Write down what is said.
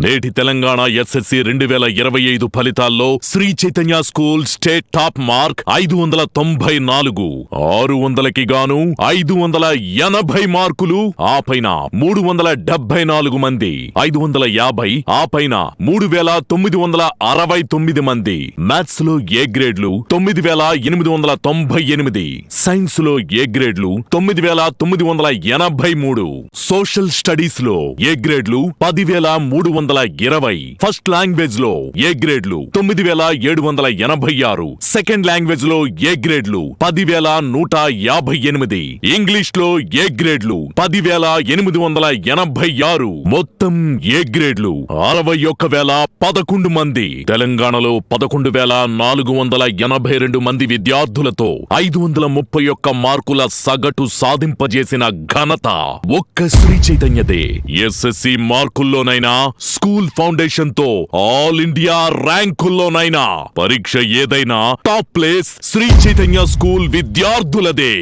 నేటి తెలంగాణ ఎస్ఎస్సి 2025 ఫలితాల్లో Sri Chaitanya school state top mark 594, 600కి గాను 580 మార్కులు, ఆ పైన 374 మంది, 550, ఆ పైన 3969 మంది. మ్యాథ్స్ లో ఏ గ్రేడ్లు 9898, సైన్స్ లో ఏ గ్రేడ్లు 9983, సోషల్ స్టడీస్ లో ఏ గ్రేడ్లు 10,320, ఫస్ట్ లాంగ్వేజ్ లో ఏ గ్రేడ్లు 9,786, సెకండ్ లాంగ్వేజ్ లో ఏ గ్రేడ్లు 10,158, ఇంగ్లీష్ లో ఏ గ్రేడ్లు 10,886, మొత్తం ఏ గ్రేడ్లు 61,011 మంది. తెలంగాణలో 11,482 మంది విద్యార్థులతో 531 మార్కుల సగటు సాధింపజేసిన ఘనత ఒక్క శ్రీ చైతన్యదే. ఎస్ఎస్సి మార్కుల్లోనైనా, స్కూల్ ఫౌండేషన్ తో ఆల్ ఇండియా ర్యాంకుల్లోనైనా, పరీక్ష ఏదైనా top place Sri Chaitanya school విద్యార్థులదే.